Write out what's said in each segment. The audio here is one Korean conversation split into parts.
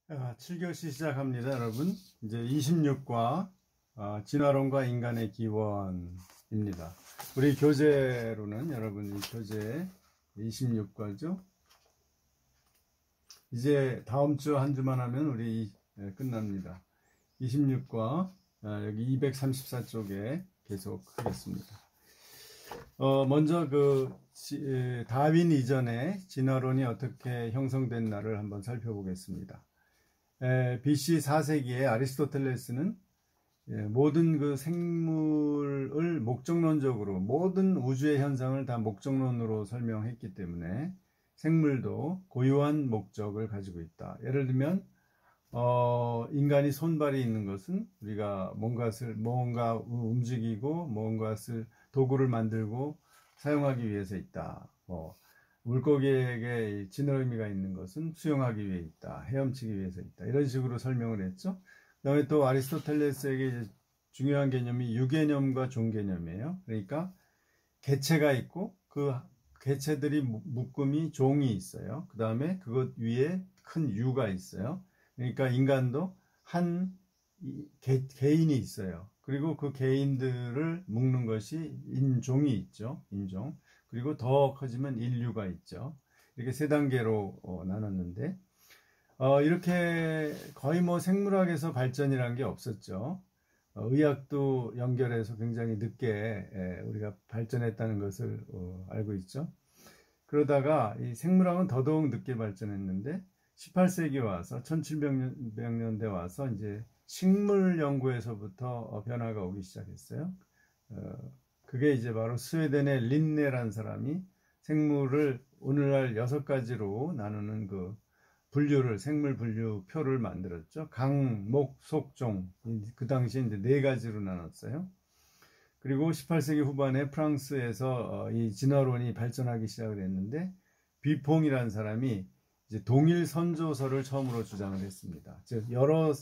7교시 시작합니다, 여러분. 이제 26과 진화론과 인간의 기원입니다. 우리 교재로는 여러분 이 교재 26과죠. 이제 다음 주 한 주만 하면 우리 끝납니다. 26과 여기 234쪽에 계속 하겠습니다. 먼저 다윈 이전에 진화론이 어떻게 형성됐나를 한번 살펴보겠습니다. BC 4세기에 아리스토텔레스는 모든 그 생물을 목적론적으로 모든 우주의 현상을 다 목적론으로 설명했기 때문에 생물도 고유한 목적을 가지고 있다. 예를 들면 인간이 손발이 있는 것은 우리가 뭔가 움직이고 뭔가를 도구를 만들고 사용하기 위해서 있다. 물고기에게 지느러미가 있는 것은 수영하기 위해 있다. 헤엄치기 위해서 있다. 이런 식으로 설명을 했죠. 그 다음에 또 아리스토텔레스에게 중요한 개념이 유개념과 종개념이에요. 그러니까 개체가 있고 그 개체들이 묶음이 종이 있어요. 그 다음에 그것 위에 큰 유가 있어요. 그러니까 인간도 한 개인이 있어요. 그리고 그 개인들을 묶는 것이 인종이 있죠. 인종. 그리고 더 커지면 인류가 있죠. 이렇게 세 단계로 나눴는데 이렇게 거의 생물학에서 발전이라는 게 없었죠. 의학도 연결해서 굉장히 늦게 우리가 발전했다는 것을 알고 있죠. 그러다가 이 생물학은 더더욱 늦게 발전했는데 18세기 와서 1700년대 와서 이제 식물 연구에서부터 변화가 오기 시작했어요. 그게 이제 바로 스웨덴의 린네라는 사람이 생물을 오늘날 6가지로 나누는 그 분류를, 생물 분류표를 만들었죠. 강, 목, 속, 종. 그 당시에 이제 4가지로 나눴어요. 그리고 18세기 후반에 프랑스에서 이 진화론이 발전하기 시작을 했는데 뷔퐁이라는 사람이 이제 동일 선조설을 처음으로 주장을 했습니다. 즉 여러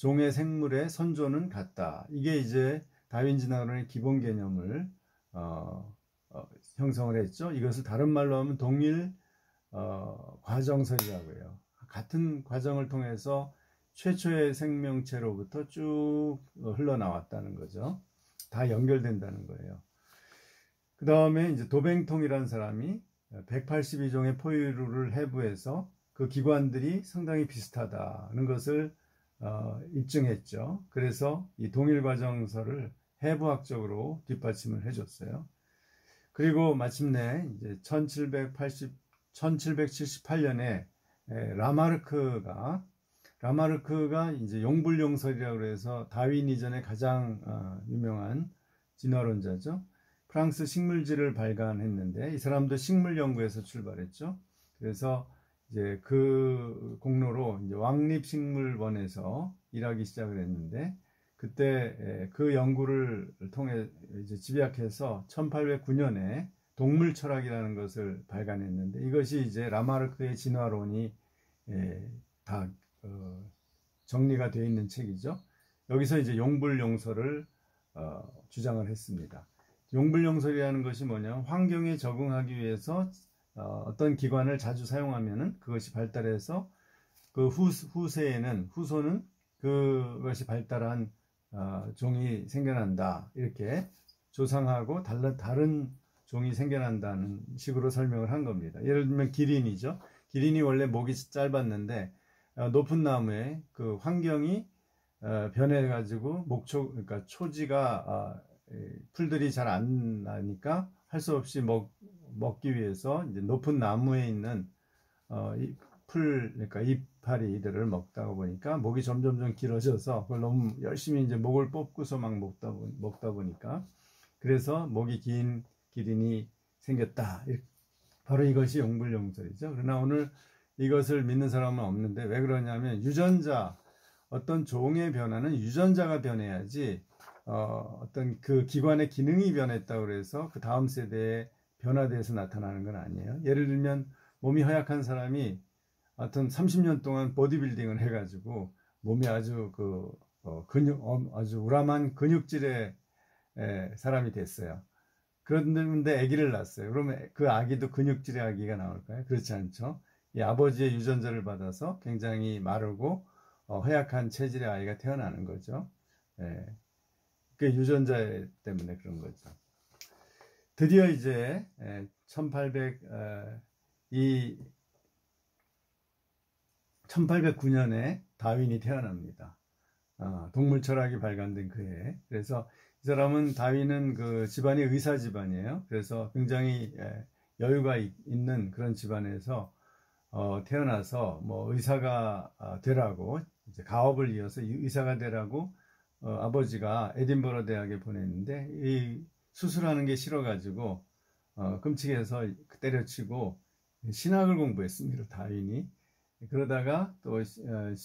종의 생물의 선조는 같다. 이게 이제 다윈 진화론의 기본 개념을 형성을 했죠. 이것을 다른 말로 하면 동일 과정설이라고 해요. 같은 과정을 통해서 최초의 생명체로부터 쭉 흘러나왔다는 거죠. 다 연결된다는 거예요. 그 다음에 이제 도뱅통이라는 사람이 182종의 포유류를 해부해서 그 기관들이 상당히 비슷하다는 것을 입증했죠. 그래서 이 동일과정설을 해부학적으로 뒷받침을 해줬어요. 그리고 마침내 이제 1778년에 라마르크가 이제 용불용설이라고 해서 다윈 이전에 가장 유명한 진화론자죠. 프랑스 식물지를 발간했는데 이 사람도 식물 연구에서 출발했죠. 그래서 이제 그 공로로 이제 왕립식물원에서 일하기 시작을 했는데 그때 그 연구를 통해 이제 집약해서 1809년에 동물철학이라는 것을 발간했는데 이것이 이제 라마르크의 진화론이 다 정리가 되어 있는 책이죠. 여기서 이제 용불용설을 주장을 했습니다. 용불용설이라는 것이 뭐냐, 환경에 적응하기 위해서 어떤 기관을 자주 사용하면은 그것이 발달해서 그 후손은 그것이 발달한 종이 생겨난다. 이렇게 조상하고 다른 종이 생겨난다는 식으로 설명을 한 겁니다. 예를 들면 기린이죠. 기린이 원래 목이 짧았는데 높은 나무에 그 환경이 변해가지고 그러니까 초지가 풀들이 잘 안 나니까 할 수 없이 먹기 위해서 이제 높은 나무에 있는 그러니까 이파리 이들을 먹다 보니까 목이 점점 길어져서 그걸 너무 열심히 이제 목을 뽑고서 막 먹다 보니까 그래서 목이 긴 기린이 생겼다. 바로 이것이 용불용설이죠. 그러나 오늘 이것을 믿는 사람은 없는데 왜 그러냐면 어떤 종의 변화는 유전자가 변해야지 어떤 그 기관의 기능이 변했다고 해서 그 다음 세대에 변화돼서 나타나는 건 아니에요. 예를 들면 몸이 허약한 사람이 하여튼 30년 동안 보디빌딩을 해가지고 몸이 아주 아주 우람한 근육질의 사람이 됐어요. 그런데 아기를 낳았어요. 그러면 그 아기도 근육질의 아기가 나올까요? 그렇지 않죠. 이 아버지의 유전자를 받아서 굉장히 마르고 허약한 체질의 아이가 태어나는 거죠. 예. 그 유전자 때문에 그런 거죠. 드디어 이제 1809년에 다윈이 태어납니다. 동물 철학이 발간된 그 해. 그래서 이 사람은 다윈은 그 집안이 의사 집안이에요. 그래서 굉장히 여유가 있는 그런 집안에서 태어나서 뭐 의사가 되라고 이제 가업을 이어서 의사가 되라고 아버지가 에딘버러 대학에 보냈는데 이 수술하는 게 싫어가지고 끔찍해서 때려치고 신학을 공부했습니다. 다윈이. 그러다가 또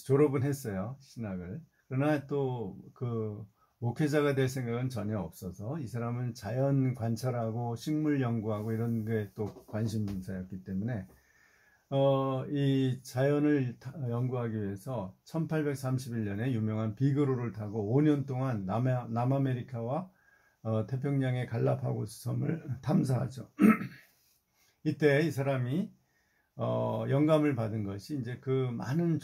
졸업은 했어요. 신학을. 그러나 또 그 목회자가 될 생각은 전혀 없어서 이 사람은 자연 관찰하고 식물 연구하고 이런 게 또 관심사였기 때문에 이 자연을 연구하기 위해서 1831년에 유명한 비그로를 타고 5년 동안 남아메리카와 태평양의 갈라파고스 섬을 탐사하죠. 이때 이 사람이 영감을 받은 것이 이제 그 많은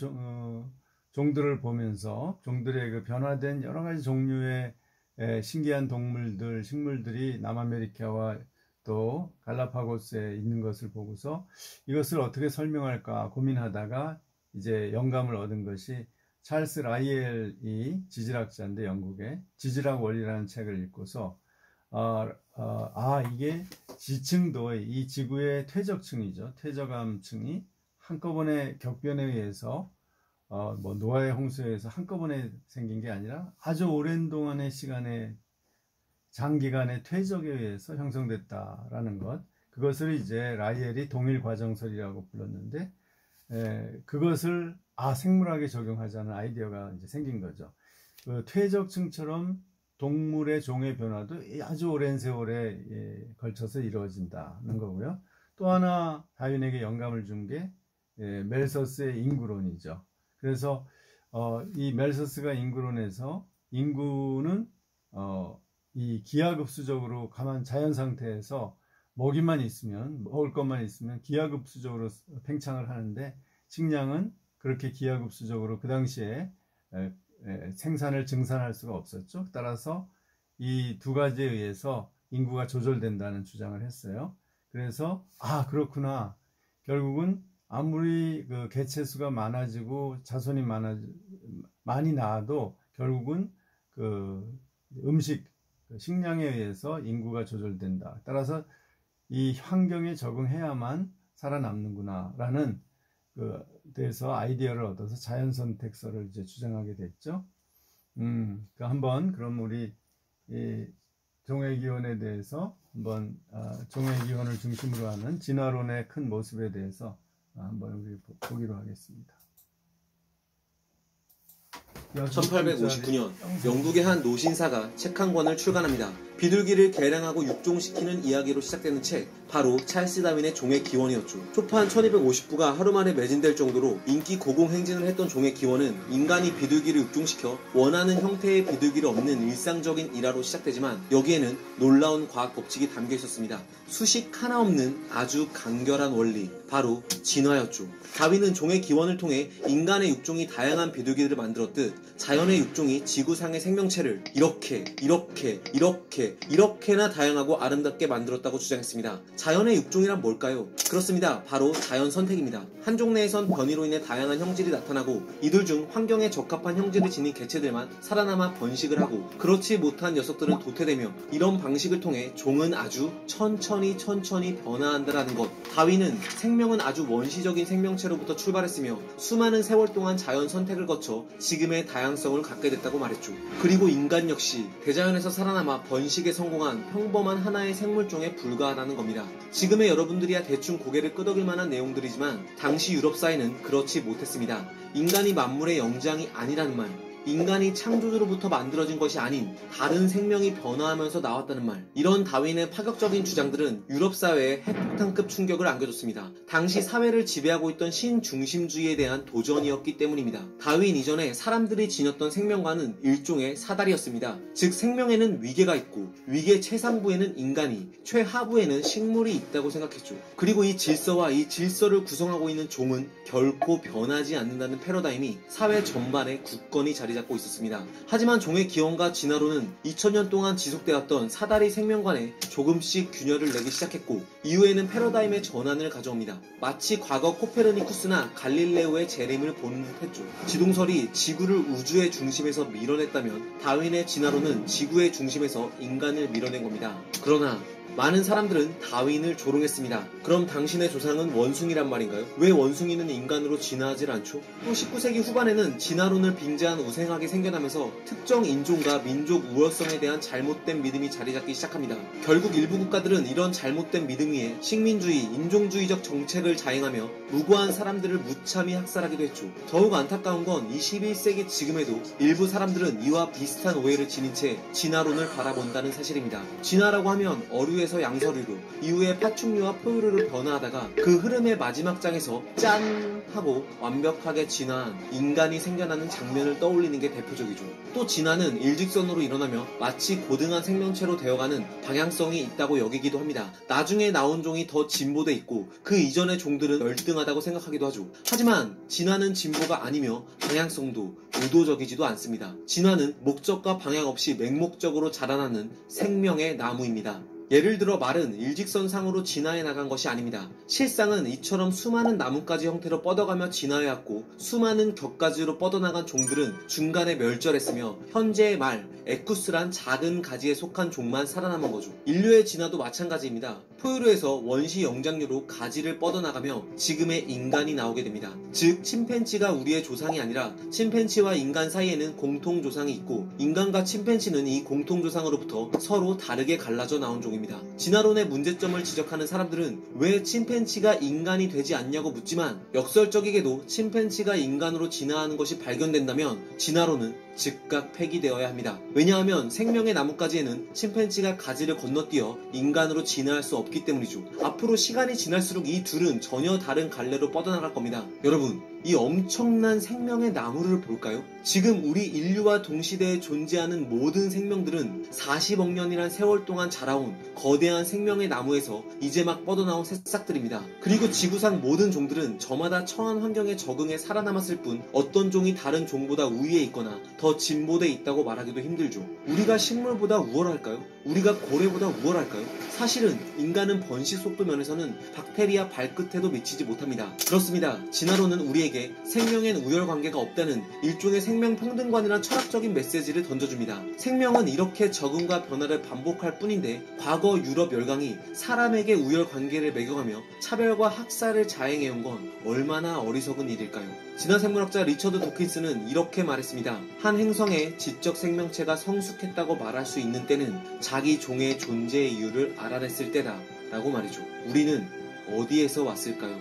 종들을 보면서 종들의 그 변화된 여러 가지 종류의 신기한 동물들, 식물들이 남아메리카와 또 갈라파고스에 있는 것을 보고서 이것을 어떻게 설명할까 고민하다가 이제 영감을 얻은 것이 찰스 라이엘이 지질학자인데 영국의 지질학 원리라는 책을 읽고서 이게 지층도 이 지구의 퇴적층이죠. 퇴적암층이 한꺼번에 격변에 의해서 뭐 노아의 홍수에 의해서 한꺼번에 생긴 게 아니라 아주 오랜 동안의 시간에 장기간의 퇴적에 의해서 형성됐다라는 것, 그것을 이제 라이엘이 동일과정설이라고 불렀는데 그것을 생물학에 적용하자는 아이디어가 이제 생긴 거죠. 그 퇴적층처럼 동물의 종의 변화도 아주 오랜 세월에 걸쳐서 이루어진다는 거고요. 또 하나 다윈에게 영감을 준 게 멜서스의 인구론이죠. 그래서 이 멜서스가 인구론에서 인구는 이 기하급수적으로 가만 자연 상태에서 먹을 것만 있으면 기하급수적으로 팽창을 하는데 식량은 그렇게 기하급수적으로 그 당시에 생산을 증산할 수가 없었죠. 따라서 이 두 가지에 의해서 인구가 조절된다는 주장을 했어요. 그래서 그렇구나. 결국은 아무리 그 개체수가 많아지고 자손이 많이 나와도 결국은 그 식량에 의해서 인구가 조절된다. 따라서 이 환경에 적응해야만 살아남는구나 라는 데서 아이디어를 얻어서 자연선택설을 이제 주장하게 됐죠. 한번 그럼 우리 이 종의기원에 대해서 한번 종의기원을 중심으로 하는 진화론의 큰 모습에 대해서 한번 우리 보기로 하겠습니다. 1859년 영국의 한 노신사가 책 한 권을 출간합니다. 비둘기를 개량하고 육종시키는 이야기로 시작되는 책, 바로 찰스 다윈의 종의 기원이었죠. 초판 1259가 하루 만에 매진될 정도로 인기 고공행진을 했던 종의 기원은 인간이 비둘기를 육종시켜 원하는 형태의 비둘기를 얻는 일상적인 일화로 시작되지만 여기에는 놀라운 과학 법칙이 담겨 있었습니다. 수식 하나 없는 아주 간결한 원리, 바로 진화였죠. 다윈은 종의 기원을 통해 인간의 육종이 다양한 비둘기들을 만들었듯 자연의 육종이 지구상의 생명체를 이렇게나 다양하고 아름답게 만들었다고 주장했습니다. 자연의 육종이란 뭘까요? 그렇습니다. 바로 자연 선택입니다. 한 종내에선 변이로 인해 다양한 형질이 나타나고 이들 중 환경에 적합한 형질을 지닌 개체들만 살아남아 번식을 하고 그렇지 못한 녀석들은 도태되며 이런 방식을 통해 종은 아주 천천히 변화한다라는 것. 다윈은 생명은 아주 원시적인 생명체로부터 출발했으며 수많은 세월 동안 자연 선택을 거쳐 지금의 다양성을 갖게 됐다고 말했죠. 그리고 인간 역시 대자연에서 살아남아 번식에 성공한 평범한 하나의 생물종에 불과하다는 겁니다. 지금의 여러분들이야 대충 고개를 끄덕일 만한 내용들이지만 당시 유럽 사회는 그렇지 못했습니다. 인간이 만물의 영장이 아니라는 말, 인간이 창조주로부터 만들어진 것이 아닌 다른 생명이 변화하면서 나왔다는 말. 이런 다윈의 파격적인 주장들은 유럽 사회에 핵폭탄급 충격을 안겨줬습니다. 당시 사회를 지배하고 있던 신중심주의에 대한 도전이었기 때문입니다. 다윈 이전에 사람들이 지녔던 생명과는 일종의 사다리였습니다. 즉 생명에는 위계가 있고 위계 최상부에는 인간이, 최하부에는 식물이 있다고 생각했죠. 그리고 이 질서와 이 질서를 구성하고 있는 종은 결코 변하지 않는다는 패러다임이 사회 전반에 굳건히 자리 잡고 있었습니다. 하지만 종의 기원과 진화론은 2000년 동안 지속되었던 사다리 생명관에 조금씩 균열을 내기 시작했고 이후에는 패러다임의 전환을 가져옵니다. 마치 과거 코페르니쿠스나 갈릴레오의 재림을 보는 듯했죠. 지동설이 지구를 우주의 중심에서 밀어냈다면 다윈의 진화론은 지구의 중심에서 인간을 밀어낸 겁니다. 그러나 많은 사람들은 다윈을 조롱했습니다. 그럼 당신의 조상은 원숭이란 말인가요? 왜 원숭이는 인간으로 진화하질 않죠? 또 19세기 후반에는 진화론을 빙자한 우생학이 생겨나면서 특정 인종과 민족 우월성에 대한 잘못된 믿음이 자리잡기 시작합니다. 결국 일부 국가들은 이런 잘못된 믿음 위에 식민주의, 인종주의적 정책을 자행하며 무고한 사람들을 무참히 학살하기도 했죠. 더욱 안타까운 건 21세기 지금에도 일부 사람들은 이와 비슷한 오해를 지닌 채 진화론을 바라본다는 사실입니다. 진화라고 하면 어류에서 양서류로, 이후에 파충류와 포유류로 변화하다가 그 흐름의 마지막 장에서 짠! 하고 완벽하게 진화한 인간이 생겨나는 장면을 떠올리는 게 대표적이죠. 또 진화는 일직선으로 일어나며 마치 고등한 생명체로 되어가는 방향성이 있다고 여기기도 합니다. 나중에 나온 종이 더 진보돼 있고 그 이전의 종들은 열등하다고 생각하기도 하죠. 하지만 진화는 진보가 아니며 방향성도 의도적이지도 않습니다. 진화는 목적과 방향 없이 맹목적으로 자라나는 생명의 나무입니다. 예를 들어 말은 일직선상으로 진화해 나간 것이 아닙니다. 실상은 이처럼 수많은 나뭇가지 형태로 뻗어가며 진화해왔고 수많은 격가지로 뻗어나간 종들은 중간에 멸절했으며 현재의 말 에쿠스란 작은 가지에 속한 종만 살아남은 거죠. 인류의 진화도 마찬가지입니다. 포유류에서 원시 영장류로 가지를 뻗어나가며 지금의 인간이 나오게 됩니다. 즉 침팬지가 우리의 조상이 아니라 침팬지와 인간 사이에는 공통조상이 있고 인간과 침팬지는 이 공통조상으로부터 서로 다르게 갈라져 나온 종입니다. 진화론의 문제점을 지적하는 사람들은 왜 침팬지가 인간이 되지 않냐고 묻지만 역설적이게도 침팬지가 인간으로 진화하는 것이 발견된다면 진화론은 즉각 폐기되어야 합니다. 왜냐하면 생명의 나뭇가지에는 침팬지가 가지를 건너뛰어 인간으로 진화할 수 없기 때문이죠. 앞으로 시간이 지날수록 이 둘은 전혀 다른 갈래로 뻗어나갈 겁니다. 여러분, 이 엄청난 생명의 나무를 볼까요? 지금 우리 인류와 동시대에 존재하는 모든 생명들은 40억 년이란 세월 동안 자라온 거대한 생명의 나무에서 이제 막 뻗어나온 새싹들입니다. 그리고 지구상 모든 종들은 저마다 처한 환경에 적응해 살아남았을 뿐 어떤 종이 다른 종보다 우위에 있거나 더 진보돼 있다고 말하기도 힘들죠. 우리가 식물보다 우월할까요? 우리가 고래보다 우월할까요? 사실은 인간은 번식 속도 면에서는 박테리아 발끝에도 미치지 못합니다. 그렇습니다. 진화론은 우리에게 생명엔 우열 관계가 없다는 일종의 생명평등관이란 철학적인 메시지를 던져줍니다. 생명은 이렇게 적응과 변화를 반복할 뿐인데 과거 유럽 열강이 사람에게 우열 관계를 매겨가며 차별과 학살을 자행해온 건 얼마나 어리석은 일일까요? 진화생물학자 리처드 도킨스는 이렇게 말했습니다. 한 행성의 지적 생명체가 성숙했다고 말할 수 있는 때는 자기 종의 존재의 이유를 알아냈을 때다 라고 말이죠. 우리는 어디에서 왔을까요?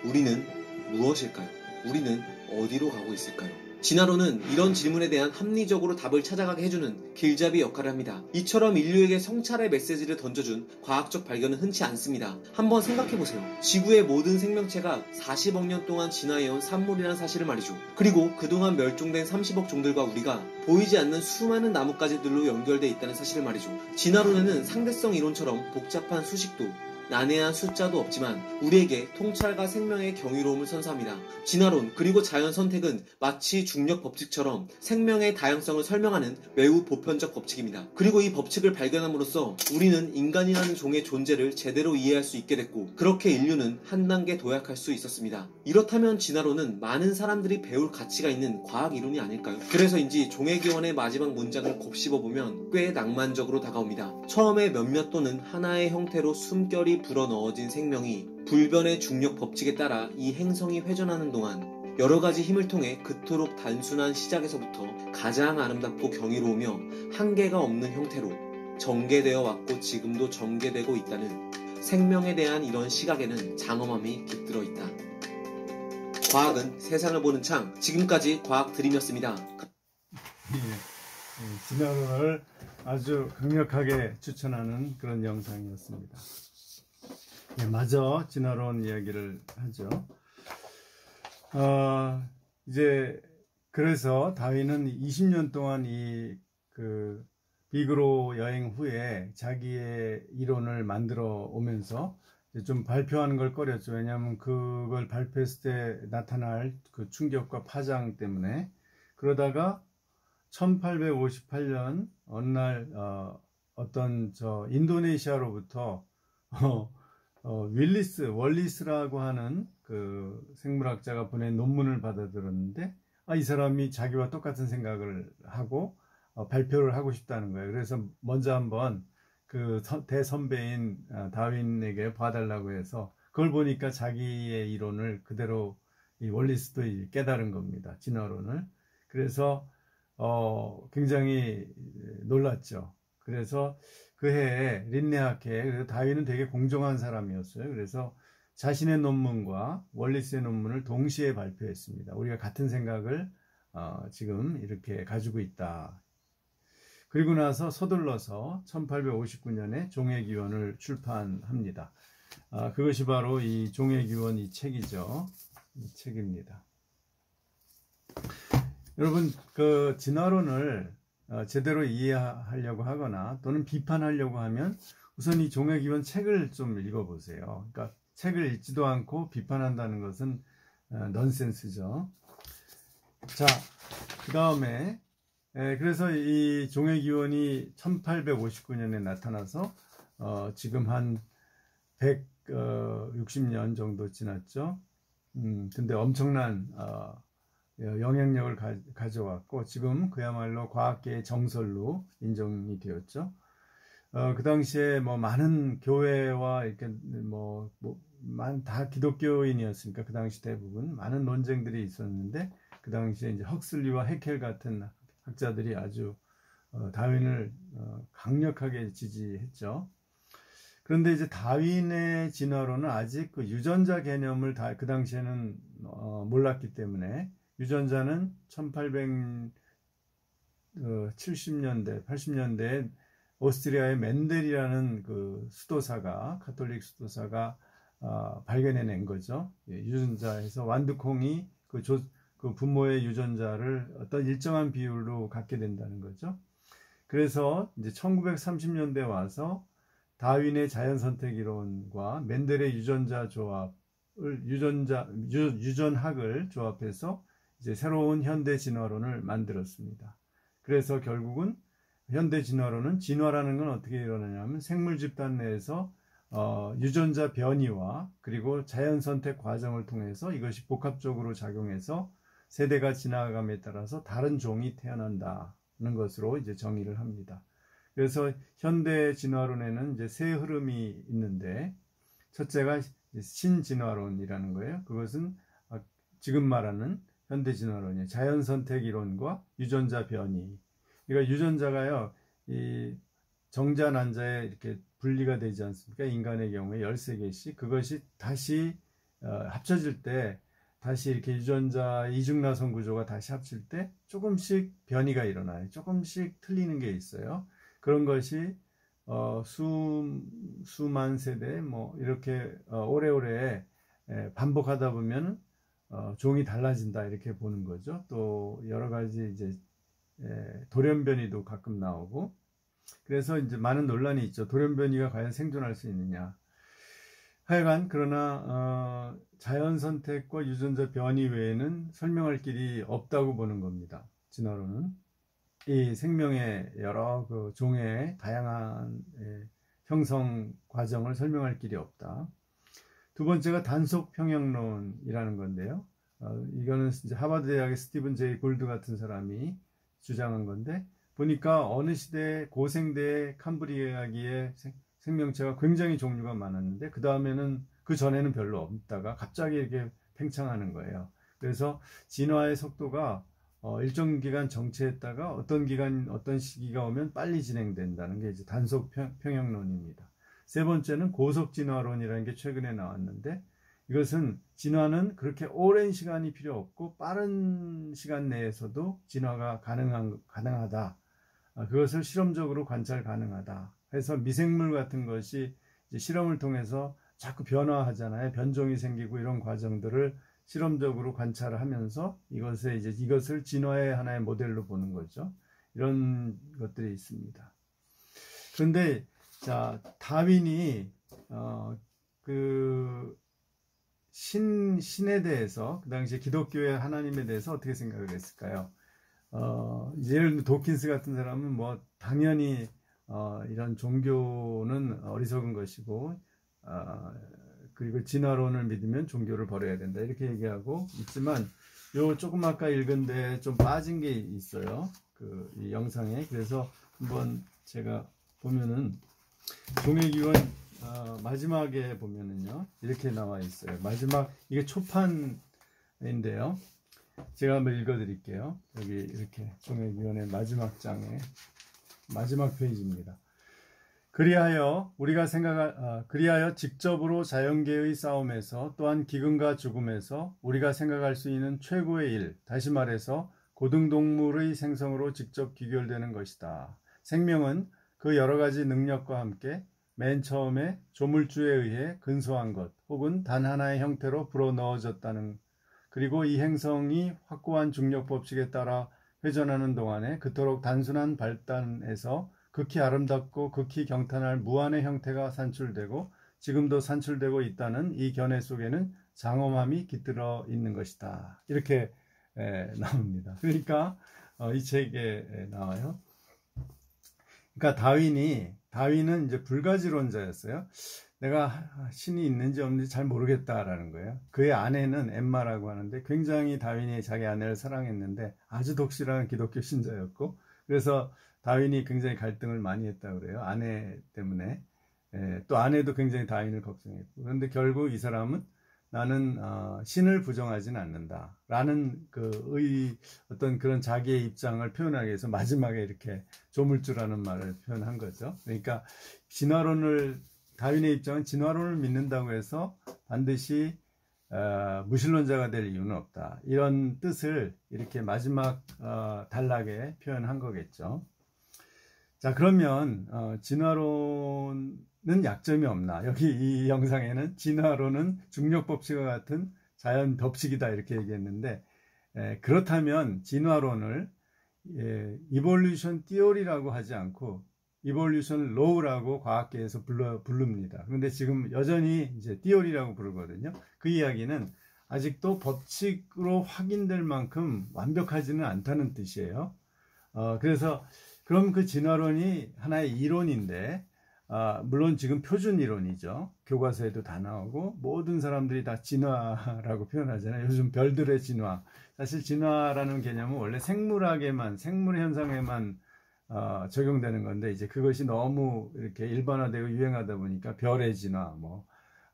우리는 무엇일까요? 우리는 어디로 가고 있을까요? 진화론은 이런 질문에 대한 합리적으로 답을 찾아가게 해주는 길잡이 역할을 합니다. 이처럼 인류에게 성찰의 메시지를 던져준 과학적 발견은 흔치 않습니다. 한번 생각해보세요. 지구의 모든 생명체가 40억 년 동안 진화해온 산물이라는 사실을 말이죠. 그리고 그동안 멸종된 30억 종들과 우리가 보이지 않는 수많은 나뭇가지들로 연결되어 있다는 사실을 말이죠. 진화론에는 상대성 이론처럼 복잡한 수식도 난해한 숫자도 없지만 우리에게 통찰과 생명의 경이로움을 선사합니다. 진화론 그리고 자연 선택은 마치 중력 법칙처럼 생명의 다양성을 설명하는 매우 보편적 법칙입니다. 그리고 이 법칙을 발견함으로써 우리는 인간이라는 종의 존재를 제대로 이해할 수 있게 됐고 그렇게 인류는 한 단계 도약할 수 있었습니다. 이렇다면 진화론은 많은 사람들이 배울 가치가 있는 과학 이론이 아닐까요? 그래서인지 종의 기원의 마지막 문장을 곱씹어보면 꽤 낭만적으로 다가옵니다. 처음에 몇몇 또는 하나의 형태로 숨결이 불어넣어진 생명이 불변의 중력 법칙에 따라 이 행성이 회전하는 동안 여러가지 힘을 통해 그토록 단순한 시작에서부터 가장 아름답고 경이로우며 한계가 없는 형태로 전개되어 왔고 지금도 전개되고 있다는 생명에 대한 이런 시각에는 장엄함이 깃들어 있다. 과학은 세상을 보는 창, 지금까지 과학 드림이었습니다. 진화론을 아주 강력하게 추천하는 그런 영상이었습니다. 마저 진화론 이야기를 하죠. 이제 그래서 다윈은 20년 동안 그 비그로 여행 후에 자기의 이론을 만들어 오면서 좀 발표하는 걸 꺼렸죠. 왜냐하면 그걸 발표했을 때 나타날 그 충격과 파장 때문에. 그러다가 1858년 어느 날 어떤 인도네시아로부터 월리스라고 하는 그 생물학자가 보낸 논문을 받아들었는데 이 사람이 자기와 똑같은 생각을 하고 발표를 하고 싶다는 거예요. 그래서 먼저 한번 그 대선배인 다윈에게 봐달라고 해서 그걸 보니까 자기의 이론을 그대로 이 월리스도 깨달은 겁니다. 진화론을. 그래서 굉장히 놀랐죠. 그래서 그 해에 린네하케, 그래서 다윈은 되게 공정한 사람이었어요. 그래서 자신의 논문과 월리스의 논문을 동시에 발표했습니다. 우리가 같은 생각을 지금 이렇게 가지고 있다. 그리고 나서 서둘러서 1859년에 종의기원을 출판합니다. 그것이 바로 이 종의기원 이 책이죠. 이 책입니다. 여러분, 그 진화론을 제대로 이해하려고 하거나 또는 비판하려고 하면 우선 이 종의기원 책을 좀 읽어보세요. 그러니까 책을 읽지도 않고 비판한다는 것은 넌센스죠. 자, 그 다음에 그래서 이 종의기원이 1859년에 나타나서 지금 한 160년 정도 지났죠. 근데 엄청난 영향력을 가져왔고 지금 그야말로 과학계의 정설로 인정이 되었죠. 그 당시에 뭐 많은 교회와 이렇게 다 기독교인이었으니까 그 당시 대부분 많은 논쟁들이 있었는데 그 당시에 이제 헉슬리와 해켈 같은 학자들이 아주 다윈을 강력하게 지지했죠. 그런데 이제 다윈의 진화론은 아직 그 유전자 개념을 그 당시에는 몰랐기 때문에 유전자는 1870년대, 80년대에 오스트리아의 멘델이라는 그 수도사가, 가톨릭 수도사가 발견해낸 거죠. 유전자에서 완두콩이 그 부모의 유전자를 어떤 일정한 비율로 갖게 된다는 거죠. 그래서 이제 1930년대 와서 다윈의 자연선택 이론과 멘델의 유전학을 조합해서 이제 새로운 현대 진화론을 만들었습니다. 그래서 결국은 현대 진화론은 진화라는 건 어떻게 일어나냐면 생물 집단 내에서 유전자 변이와 그리고 자연선택 과정을 통해서 이것이 복합적으로 작용해서 세대가 지나감에 따라서 다른 종이 태어난다는 것으로 이제 정의를 합니다. 그래서 현대 진화론에는 이제 세 흐름이 있는데 첫째가 신진화론이라는 거예요. 그것은 지금 말하는 현대 진화론이에요. 자연선택 이론과 유전자 변이. 그러니까 유전자가요, 이 정자 난자에 이렇게 분리가 되지 않습니까? 인간의 경우에 13개씩. 그것이 다시 합쳐질 때 다시 이렇게 유전자 이중나선 구조가 다시 합칠 때 조금씩 변이가 일어나요. 조금씩 틀리는 게 있어요. 그런 것이 수만 세대 뭐 이렇게 오래오래 반복하다 보면 종이 달라진다 이렇게 보는 거죠. 또 여러 가지 이제 돌연변이도 가끔 나오고 그래서 이제 많은 논란이 있죠. 돌연변이가 과연 생존할 수 있느냐. 하여간 그러나 자연선택과 유전자 변이 외에는 설명할 길이 없다고 보는 겁니다. 진화론은 이 생명의 여러 그 종의 다양한 형성 과정을 설명할 길이 없다. 두 번째가 단속 평형론이라는 건데요. 이거는 이제 하버드 대학의 스티븐 제이 골드 같은 사람이 주장한 건데 보니까 어느 시대 고생대 캄브리아기의 생명체가 굉장히 종류가 많았는데 그 다음에는 그 전에는 별로 없다가 갑자기 이렇게 팽창하는 거예요. 그래서 진화의 속도가 일정 기간 정체했다가 어떤 시기가 오면 빨리 진행된다는 게 이제 단속 평형론입니다. 세 번째는 고속 진화론이라는 게 최근에 나왔는데 이것은 진화는 그렇게 오랜 시간이 필요 없고 빠른 시간 내에서도 진화가 가능하다. 그것을 실험적으로 관찰 가능하다. 그래서 미생물 같은 것이 이제 실험을 통해서 자꾸 변화하잖아요. 변종이 생기고 이런 과정들을 실험적으로 관찰을 하면서 이것을 진화의 하나의 모델로 보는 거죠. 이런 것들이 있습니다. 그런데 자, 다윈이 신에 대해서 그 당시 기독교의 하나님에 대해서 어떻게 생각을 했을까요? 예를 들면 도킨스 같은 사람은 뭐 당연히 이런 종교는 어리석은 것이고 그리고 진화론을 믿으면 종교를 버려야 된다 이렇게 얘기하고 있지만 요 조금 아까 읽은데 좀 빠진 게 있어요. 이 영상에. 그래서 한번 제가 보면은 종의 기원 마지막에 보면은요 이렇게 나와 있어요. 마지막 이게 초판인데요. 제가 한번 읽어드릴게요. 여기 이렇게 종의 기원의 마지막 장에 마지막 페이지입니다. 그리하여 그리하여 직접으로 자연계의 싸움에서 또한 기근과 죽음에서 우리가 생각할 수 있는 최고의 일, 다시 말해서 고등동물의 생성으로 직접 귀결되는 것이다. 생명은 그 여러 가지 능력과 함께 맨 처음에 조물주에 의해 근소한 것 혹은 단 하나의 형태로 불어넣어졌다는 그리고 이 행성이 확고한 중력 법칙에 따라 회전하는 동안에 그토록 단순한 발단에서 극히 아름답고 극히 경탄할 무한의 형태가 산출되고 지금도 산출되고 있다는 이 견해 속에는 장엄함이 깃들어 있는 것이다. 이렇게 나옵니다. 그러니까 이 책에 나와요. 그러니까 다윈은 이제 불가지론자였어요. 내가 신이 있는지 없는지 잘 모르겠다라는 거예요. 그의 아내는 엠마라고 하는데 굉장히 다윈이 자기 아내를 사랑했는데 아주 독실한 기독교 신자였고 그래서 다윈이 굉장히 갈등을 많이 했다고 그래요. 아내 때문에. 또 아내도 굉장히 다윈을 걱정했고 그런데 결국 이 사람은 나는 신을 부정하지는 않는다 라는 어떤 그런 자기의 입장을 표현하기 위해서 마지막에 이렇게 조물주라는 말을 표현한 거죠. 그러니까 다윈의 입장은 진화론을 믿는다고 해서 반드시 무신론자가 될 이유는 없다. 이런 뜻을 이렇게 마지막 단락에 표현한 거겠죠. 자, 그러면 진화론은 약점이 없나? 여기 이 영상에는 진화론은 중력 법칙과 같은 자연 법칙이다 이렇게 얘기했는데 그렇다면 진화론을 이볼루션 티오리라고 하지 않고 이볼루션 로우라고 과학계에서 부릅니다. 그런데 지금 여전히 이제 티오리라고 부르거든요. 그 이야기는 아직도 법칙으로 확인될 만큼 완벽하지는 않다는 뜻이에요. 그래서 그럼 그 진화론이 하나의 이론인데 물론 지금 표준 이론이죠. 교과서에도 다 나오고 모든 사람들이 다 진화라고 표현하잖아요. 요즘 별들의 진화. 사실 진화라는 개념은 원래 생물 현상에만 적용되는 건데 이제 그것이 너무 이렇게 일반화되고 유행하다 보니까 별의 진화,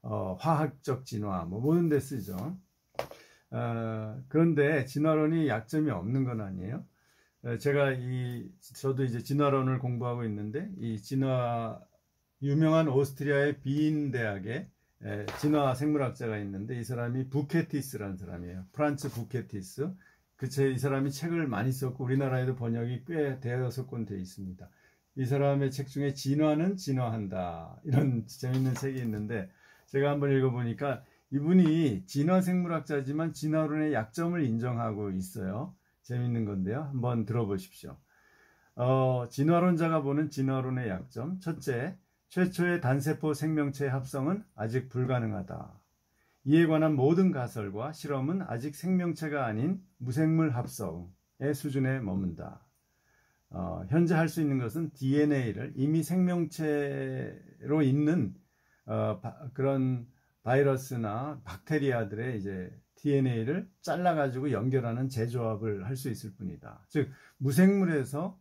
화학적 진화, 모든 데 쓰죠. 그런데 진화론이 약점이 없는 건 아니에요. 저도 이제 진화론을 공부하고 있는데 유명한 오스트리아의 비인 대학에 진화 생물학자가 있는데 이 사람이 부케티스라는 사람이에요. 프란츠 부케티스. 이 사람이 책을 많이 썼고 우리나라에도 번역이 꽤 대여섯 권 되어 있습니다. 이 사람의 책 중에 진화는 진화한다 이런 재밌는 책이 있는데 제가 한번 읽어보니까 이분이 진화 생물학자지만 진화론의 약점을 인정하고 있어요. 재밌는 건데요. 한번 들어보십시오. 진화론자가 보는 진화론의 약점. 첫째, 최초의 단세포 생명체의 합성은 아직 불가능하다. 이에 관한 모든 가설과 실험은 아직 생명체가 아닌 무생물 합성의 수준에 머문다. 현재 할 수 있는 것은 DNA를 이미 생명체로 있는 그런 바이러스나 박테리아들의 이제 DNA를 잘라가지고 연결하는 재조합을 할 수 있을 뿐이다. 즉 무생물에서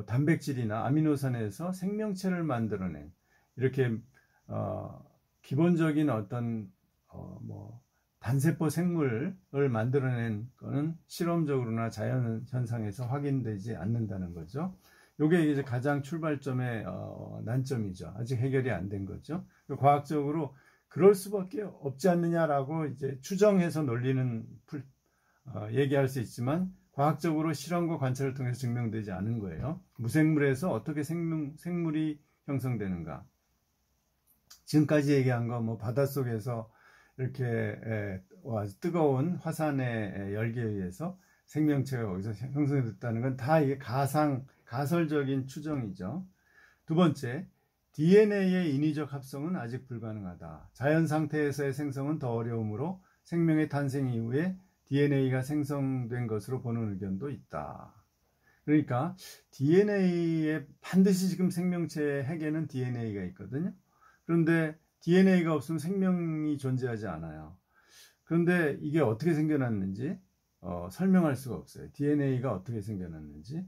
단백질이나 아미노산에서 생명체를 만들어낸 이렇게 기본적인 어떤 단세포 생물을 만들어낸 거는 실험적으로나 자연 현상에서 확인되지 않는다는 거죠. 이게 이제 가장 출발점의 난점이죠. 아직 해결이 안 된 거죠. 과학적으로 그럴 수밖에 없지 않느냐라고 이제 추정해서 논리는 얘기할 수 있지만 과학적으로 실험과 관찰을 통해서 증명되지 않은 거예요. 무생물에서 어떻게 생물이 형성되는가? 지금까지 얘기한 거 뭐 바닷속에서 이렇게 뜨거운 화산의 열기에 의해서 생명체가 거기서 형성됐다는 건 다 이게 가설적인 추정이죠. 두 번째, DNA의 인위적 합성은 아직 불가능하다. 자연 상태에서의 생성은 더 어려우므로 생명의 탄생 이후에 DNA가 생성된 것으로 보는 의견도 있다. 그러니까 DNA에 반드시 지금 생명체의 핵에는 DNA가 있거든요. 그런데 DNA가 없으면 생명이 존재하지 않아요. 그런데 이게 어떻게 생겨났는지 설명할 수가 없어요. DNA가 어떻게 생겨났는지.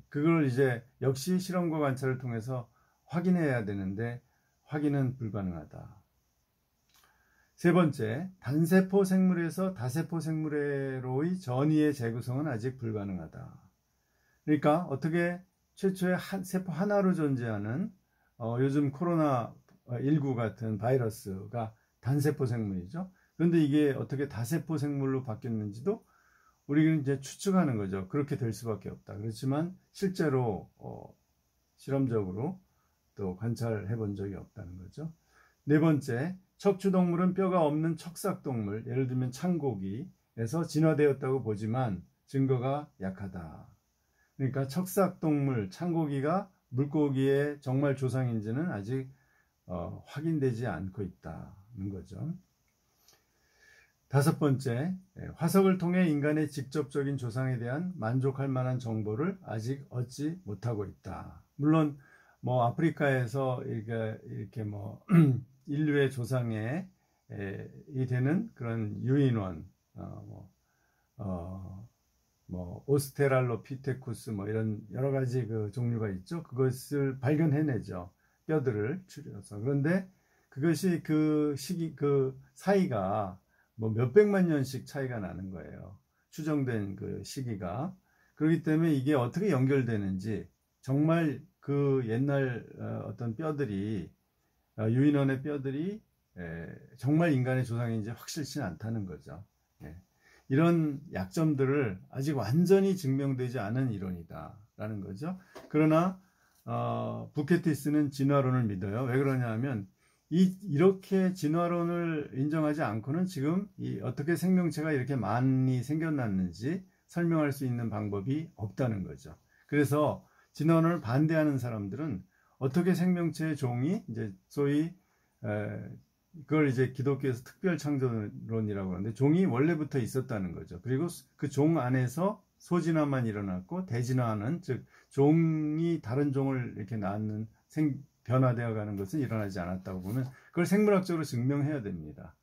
그걸 이제 역시 실험과 관찰을 통해서 확인해야 되는데 확인은 불가능하다. 세 번째, 단세포 생물에서 다세포 생물로의 전이의 재구성은 아직 불가능하다. 그러니까 어떻게 최초의 세포 하나로 존재하는 요즘 코로나19 같은 바이러스가 단세포 생물이죠. 그런데 이게 어떻게 다세포 생물로 바뀌었는지도 우리는 이제 추측하는 거죠. 그렇게 될 수밖에 없다. 그렇지만 실제로 실험적으로 또 관찰해 본 적이 없다는 거죠. 네 번째, 척추동물은 뼈가 없는 척삭동물, 예를 들면 창고기에서 진화되었다고 보지만 증거가 약하다. 그러니까 척삭동물, 창고기가 물고기의 정말 조상인지는 아직 확인되지 않고 있다는 거죠. 다섯 번째, 화석을 통해 인간의 직접적인 조상에 대한 만족할 만한 정보를 아직 얻지 못하고 있다. 물론 뭐 아프리카에서 이렇게 뭐 인류의 조상에 이 되는 그런 유인원, 뭐 오스테랄로피테쿠스 뭐 이런 여러 가지 그 종류가 있죠. 그것을 발견해내죠. 뼈들을 추려서. 그런데 그것이 그 사이가 뭐 몇백만 년씩 차이가 나는 거예요. 추정된 그 시기가. 그렇기 때문에 이게 어떻게 연결되는지 정말 그 옛날 어떤 뼈들이 유인원의 뼈들이 정말 인간의 조상인지 확실치는 않다는 거죠. 이런 약점들을 아직 완전히 증명되지 않은 이론이다라는 거죠. 그러나 부케티스는 진화론을 믿어요. 왜 그러냐 하면 이렇게 진화론을 인정하지 않고는 지금 어떻게 생명체가 이렇게 많이 생겨났는지 설명할 수 있는 방법이 없다는 거죠. 그래서 진화론을 반대하는 사람들은 어떻게 생명체의 종이 이제 소위 그걸 이제 기독교에서 특별 창조론이라고 하는데 종이 원래부터 있었다는 거죠. 그리고 그 종 안에서 소진화만 일어났고 대진화는 즉 종이 다른 종을 이렇게 낳는 변화되어 가는 것은 일어나지 않았다고 보면 그걸 생물학적으로 증명해야 됩니다.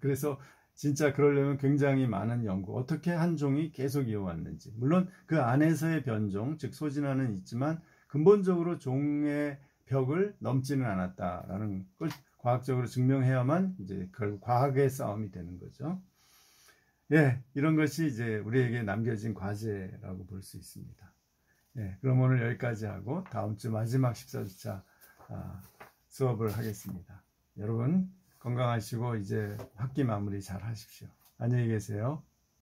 그래서 진짜 그러려면 굉장히 많은 연구, 어떻게 한 종이 계속 이어왔는지, 물론 그 안에서의 변종, 즉 소진화는 있지만 근본적으로 종의 벽을 넘지는 않았다라는 걸 과학적으로 증명해야만 이제 결국 과학의 싸움이 되는 거죠. 예, 이런 것이 이제 우리에게 남겨진 과제라고 볼 수 있습니다. 예, 그럼 오늘 여기까지 하고 다음 주 마지막 14주차 수업을 하겠습니다. 여러분 건강하시고 이제 학기 마무리 잘 하십시오. 안녕히 계세요.